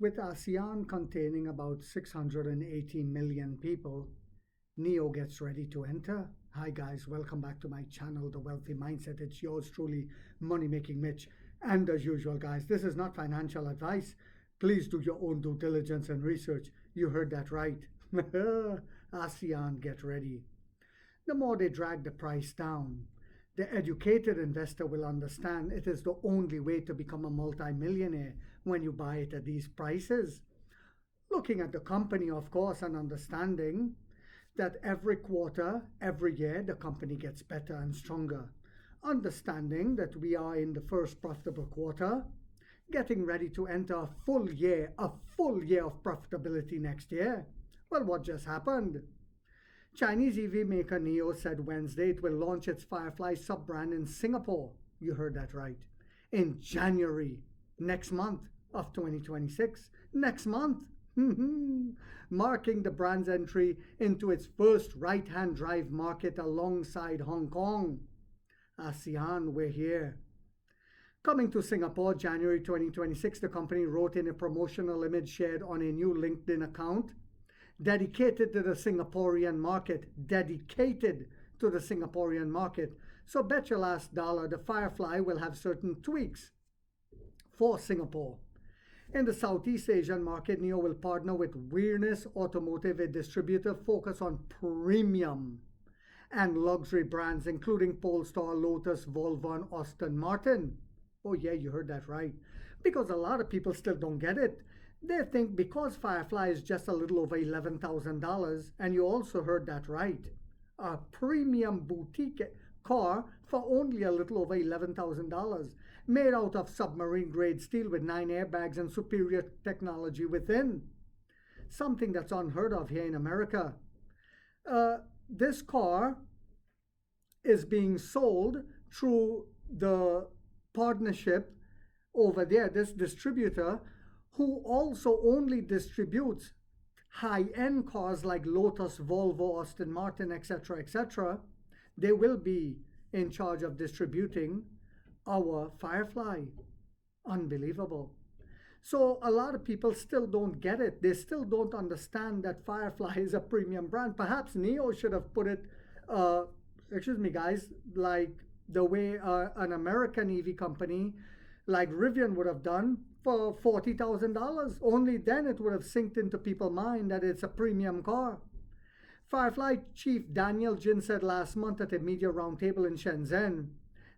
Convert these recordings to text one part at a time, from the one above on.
With ASEAN containing about 680 million people, NEO gets ready to enter. Hi guys, welcome back to my channel, The Wealthy Mindset. It's yours truly, Money Making Mitch. And as usual guys, this is not financial advice. Please do your own due diligence and research. You heard that right. ASEAN, get ready. The more they drag the price down, the educated investor will understand it is the only way to become a multi-millionaire when you buy it at these prices. Looking at the company, of course, and understanding that every quarter, every year, the company gets better and stronger. Understanding that we are in the first profitable quarter, getting ready to enter a full year of profitability next year. Well, what just happened? Chinese EV maker NEO said Wednesday it will launch its Firefly sub-brand in Singapore. You heard that right. In January, next month of 2026. Next month. Marking the brand's entry into its first right-hand drive market alongside Hong Kong. ASEAN, we're here. Coming to Singapore, January 2026, the company wrote in a promotional image shared on a new LinkedIn account dedicated to the Singaporean market. So bet your last dollar the Firefly will have certain tweaks for Singapore. In the Southeast Asian market, NEO will partner with Weirdness Automotive, a distributor focused on premium and luxury brands, including Polestar, Lotus, Volvo, and Aston Martin. Oh yeah, you heard that right. Because a lot of people still don't get it. They think because Firefly is just a little over $11,000, and you also heard that right, a premium boutique car for only a little over $11,000, made out of submarine grade steel with 9 airbags and superior technology within. Something that's unheard of here in America. This car is being sold through the partnership over there, this distributor, who also only distributes high-end cars like Lotus, Volvo, Aston Martin, etc., etc. They will be in charge of distributing our Firefly. Unbelievable. So a lot of people still don't get it. They still don't understand that Firefly is a premium brand. Perhaps NEO should have put it, excuse me guys, like the way an American EV company like Rivian would have done for $40,000. Only then it would have sinked into people's mind that it's a premium car. Firefly chief Daniel Jin said last month at a media roundtable in Shenzhen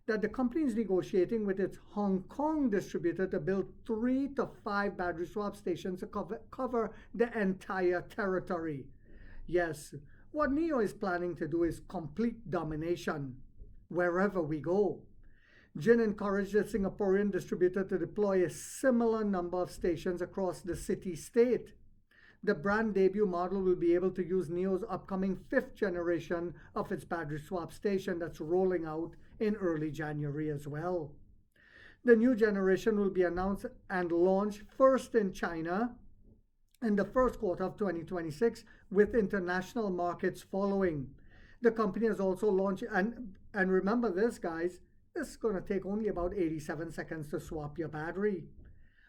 that the company is negotiating with its Hong Kong distributor to build 3 to 5 battery swap stations to cover the entire territory. Yes, what NEO is planning to do is complete domination wherever we go. Jin encouraged the Singaporean distributor to deploy a similar number of stations across the city-state. The brand debut model will be able to use NEO's upcoming 5th generation of its battery swap station that's rolling out in early January as well. The new generation will be announced and launched first in China in the first quarter of 2026, with international markets following. The company has also launched, and remember this guys, this is going to take only about 87 seconds to swap your battery.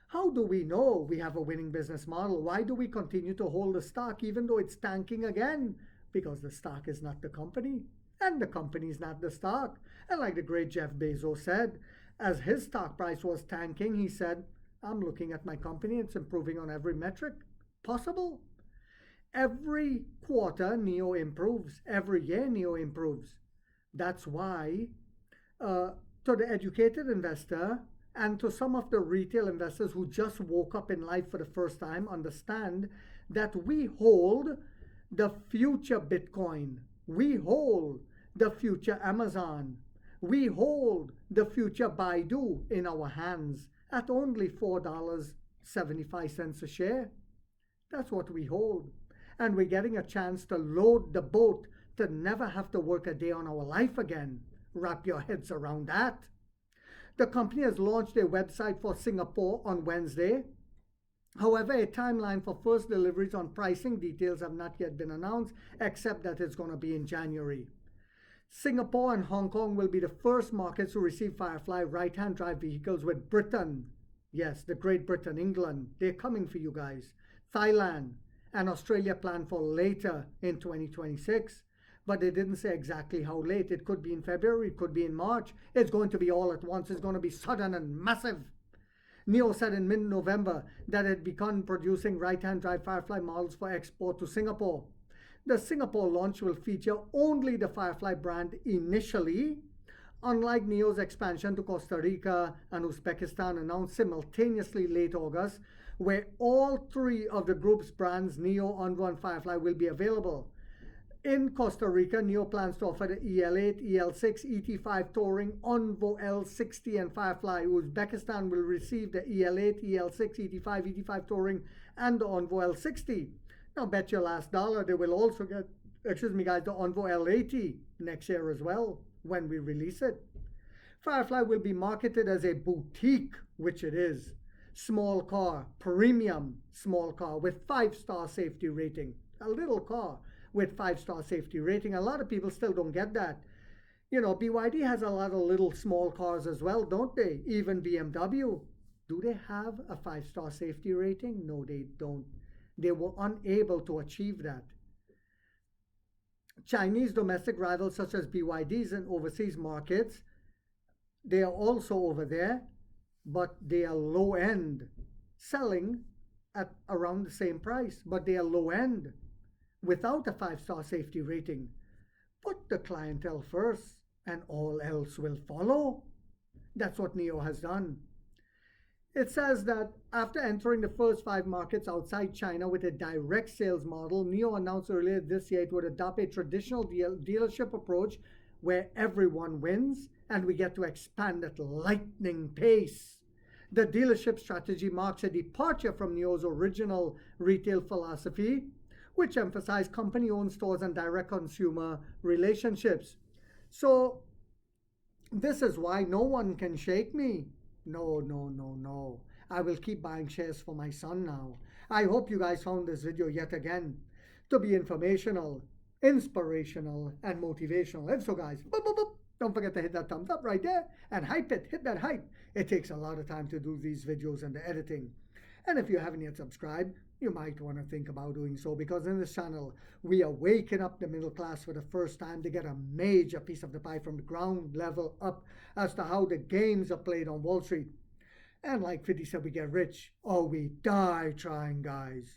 How do we know we have a winning business model? Why do we continue to hold the stock even though it's tanking again? Because the stock is not the company, and the company is not the stock. And like the great Jeff Bezos said, as his stock price was tanking, he said, I'm looking at my company, it's improving on every metric possible. Every quarter, NEO improves. Every year, NEO improves. That's why to the educated investor and to some of the retail investors who just woke up in life for the first time, understand that we hold the future Bitcoin. We hold the future Amazon. We hold the future Baidu in our hands at only $4.75 a share. That's what we hold. And we're getting a chance to load the boat to never have to work a day on our life again. Wrap your heads around that. The company has launched a website for Singapore on Wednesday. However, a timeline for first deliveries on pricing details have not yet been announced, except that it's going to be in January. Singapore and Hong Kong will be the first markets to receive Firefly right-hand drive vehicles, with Britain, Yes, the Great Britain, England, they're coming for you guys. Thailand and Australia planned for later in 2026, but they didn't say exactly how late. It could be in February, it could be in March. It's going to be all at once. It's going to be sudden and massive. NIO said in mid-November that it had begun producing right-hand drive Firefly models for export to Singapore. The Singapore launch will feature only the Firefly brand initially, unlike NIO's expansion to Costa Rica and Uzbekistan announced simultaneously late August, where all three of the group's brands, NIO, Envoy, and Firefly, will be available. In Costa Rica, NIO plans to offer the EL8, EL6, ET5 Touring, Envo L60, and Firefly. Uzbekistan will receive the EL8, EL6, ET5, ET5 Touring, and the Envo L60. Now, bet your last dollar they will also get, excuse me, guys, the Envo L80 next year as well when we release it. Firefly will be marketed as a boutique, which it is. Small car, premium small car with 5-star safety rating. A little car with 5-star safety rating. A lot of people still don't get that. You know, BYD has a lot of little small cars as well, don't they? Even BMW. Do they have a 5-star safety rating? No, they don't. They were unable to achieve that. Chinese domestic rivals such as BYD's in overseas markets, they are also over there, but they are low end, selling at around the same price, but they are low end without a 5-star safety rating. Put the clientele first and all else will follow. That's what NIO has done. It says that after entering the first 5 markets outside China with a direct sales model, NIO announced earlier this year it would adopt a traditional dealership approach where everyone wins and we get to expand at lightning pace. The dealership strategy marks a departure from NIO's original retail philosophy, which emphasized company-owned stores and direct consumer relationships. So this is why no one can shake me. No, no, no, no. I will keep buying shares for my son now. I hope you guys found this video yet again to be informational, inspirational, and motivational. And so guys, boop, boop, boop, don't forget to hit that thumbs up right there and hype it. Hit that hype. It takes a lot of time to do these videos and the editing. And if you haven't yet subscribed, you might want to think about doing so, because in this channel, we are waking up the middle class for the first time to get a major piece of the pie from the ground level up as to how the games are played on Wall Street. And like 50 said, we get rich or we die trying, guys.